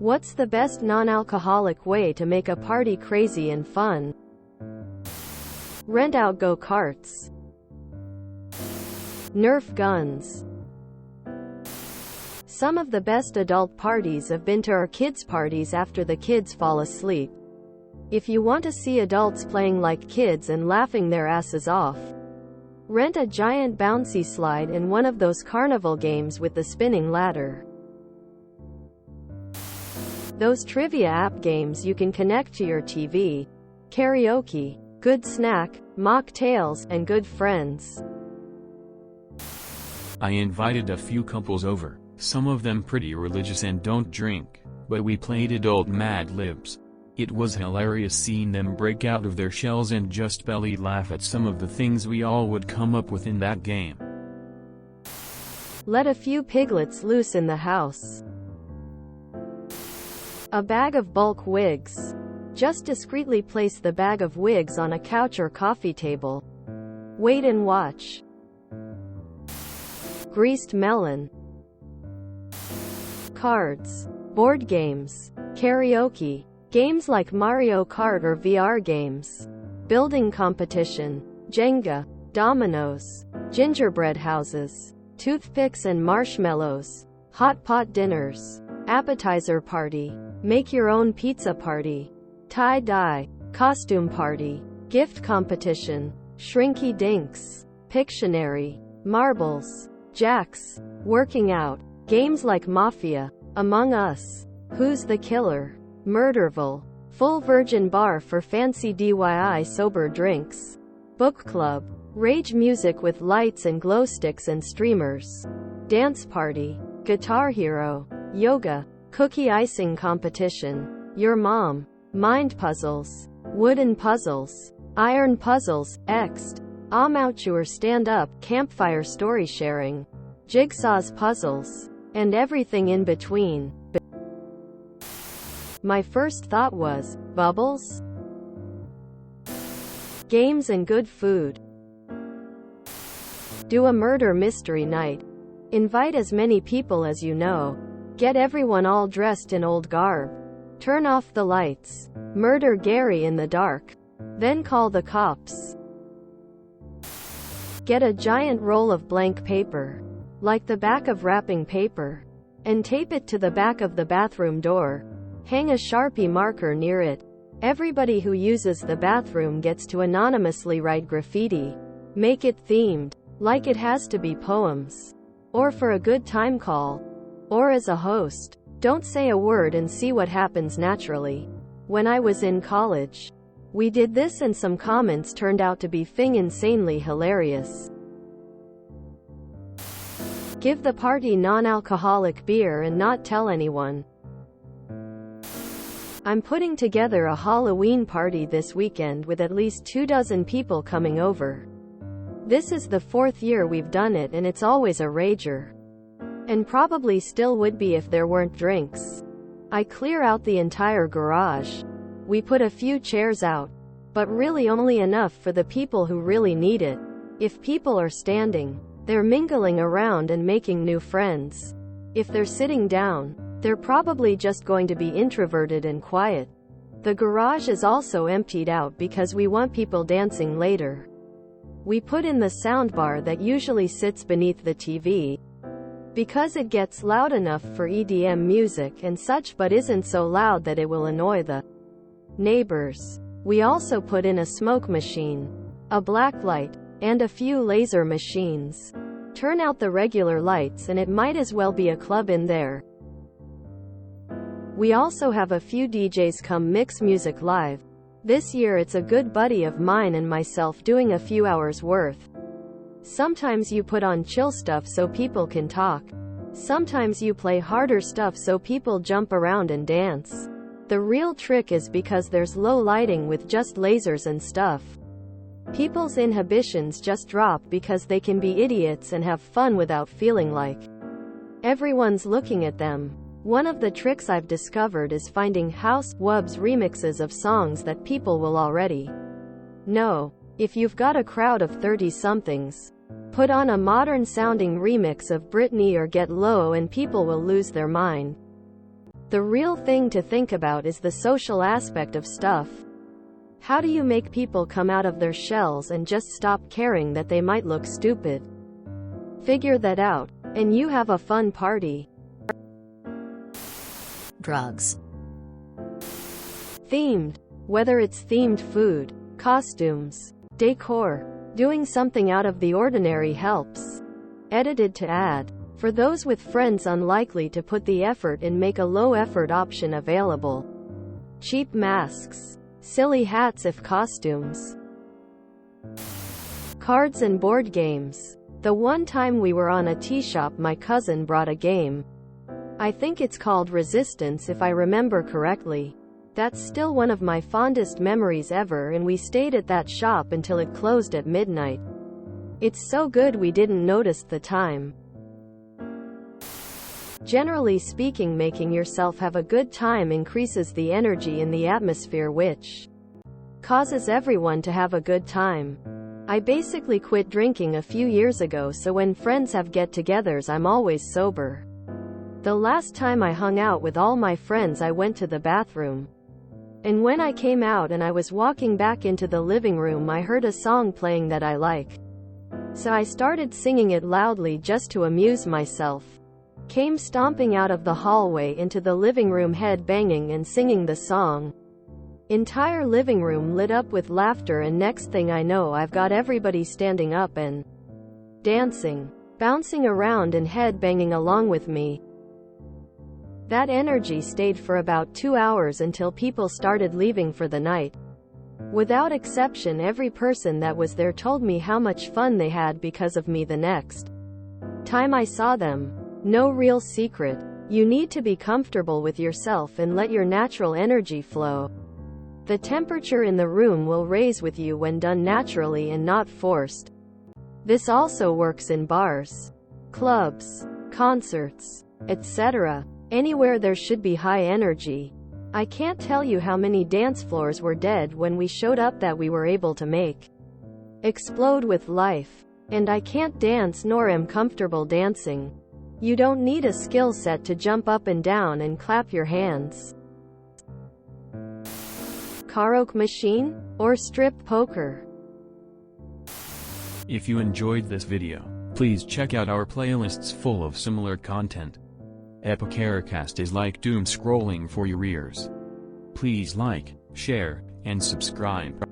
What's the best non-alcoholic way to make a party crazy and fun? Rent out go-karts. Nerf guns. Some of the best adult parties have been to our kids' parties after the kids fall asleep. If you want to see adults playing like kids and laughing their asses off, rent a giant bouncy slide in one of those carnival games with the spinning ladder. Those trivia app games you can connect to your TV. Karaoke. Good snack, mocktails, and good friends. I invited a few couples over, some of them pretty religious and don't drink, but we played adult Mad Libs. It was hilarious seeing them break out of their shells and just belly laugh at some of the things we all would come up with in that game. Let a few piglets loose in the house. A bag of bulk wigs. Just discreetly place the bag of wigs on a couch or coffee table. Wait and watch. Greased melon. Cards. Board games. Karaoke. Games like Mario Kart or VR games. Building competition. Jenga. Dominoes. Gingerbread houses. Toothpicks and marshmallows. Hot pot dinners. Appetizer party. Make your own pizza party. Tie-dye. Costume party. Gift competition. Shrinky dinks. Pictionary. Marbles. Jacks. Working out. Games like Mafia. Among Us. Who's the Killer? Murderville. Full virgin bar for fancy DIY sober drinks. Book club. Rage music with lights and glow sticks and streamers. Dance party. Guitar Hero. Yoga. Cookie icing competition. Your mom. Mind puzzles. Wooden puzzles. Iron puzzles. X'd. Amateur stand-up. Campfire story sharing. Jigsaws puzzles. And everything in between. My first thought was, bubbles? Games and good food. Do a murder mystery night. Invite as many people as you know. Get everyone all dressed in old garb. Turn off the lights. Murder Gary in the dark. Then call the cops. Get a giant roll of blank paper, like the back of wrapping paper, and tape it to the back of the bathroom door. Hang a Sharpie marker near it. Everybody who uses the bathroom gets to anonymously write graffiti. Make it themed, like it has to be poems, or for a good time call, or as a host. Don't say a word and see what happens naturally. When I was in college, we did this and some comments turned out to be insanely hilarious. Give the party non-alcoholic beer and not tell anyone. I'm putting together a Halloween party this weekend with at least 24 people coming over. This is the 4th year we've done it and it's always a rager. And probably still would be if there weren't drinks. I clear out the entire garage. We put a few chairs out, but really only enough for the people who really need it. If people are standing, they're mingling around and making new friends. If they're sitting down, they're probably just going to be introverted and quiet. The garage is also emptied out because we want people dancing later. We put in the soundbar that usually sits beneath the TV, because it gets loud enough for EDM music and such but isn't so loud that it will annoy the neighbors. We also put in a smoke machine, a black light, and a few laser machines. Turn out the regular lights and it might as well be a club in there. We also have a few DJs come mix music live. This year it's a good buddy of mine and myself doing a few hours worth. Sometimes you put on chill stuff so people can talk. Sometimes you play harder stuff so people jump around and dance. The real trick is because there's low lighting with just lasers and stuff. People's inhibitions just drop because they can be idiots and have fun without feeling like everyone's looking at them. One of the tricks I've discovered is finding house wubs remixes of songs that people will already know. If you've got a crowd of 30-somethings, put on a modern-sounding remix of Britney or Get Low and people will lose their mind. The real thing to think about is the social aspect of stuff. How do you make people come out of their shells and just stop caring that they might look stupid? Figure that out, and you have a fun party. Drugs. Themed. Whether it's themed food, costumes, decor, doing something out of the ordinary helps. Edited to add. For those with friends unlikely to put the effort in, make a low-effort option available. Cheap masks. Silly hats if costumes. Cards and board games. The one time we were on a tea shop, my cousin brought a game. I think it's called Resistance if I remember correctly. That's still one of my fondest memories ever, and we stayed at that shop until it closed at midnight. It's so good we didn't notice the time. Generally speaking, making yourself have a good time increases the energy in the atmosphere, which causes everyone to have a good time. I basically quit drinking a few years ago, so when friends have get-togethers I'm always sober. The last time I hung out with all my friends I went to the bathroom. And when I came out and I was walking back into the living room, I heard a song playing that I like. So I started singing it loudly just to amuse myself. Came stomping out of the hallway into the living room, head banging and singing the song. Entire living room lit up with laughter, and next thing I know I've got everybody standing up and dancing, bouncing around and head banging along with me. That energy stayed for about 2 hours until people started leaving for the night. Without exception, every person that was there told me how much fun they had because of me the next time I saw them. No real secret. You need to be comfortable with yourself and let your natural energy flow. The temperature in the room will raise with you when done naturally and not forced. This also works in bars, clubs, concerts, etc. Anywhere there should be high energy. I can't tell you how many dance floors were dead when we showed up that we were able to make explode with life. And I can't dance nor am comfortable dancing. You don't need a skill set to jump up and down and clap your hands. Karaoke machine? Or strip poker? If you enjoyed this video, please check out our playlists full of similar content. Epicaricast is like doom scrolling for your ears. Please like, share, and subscribe.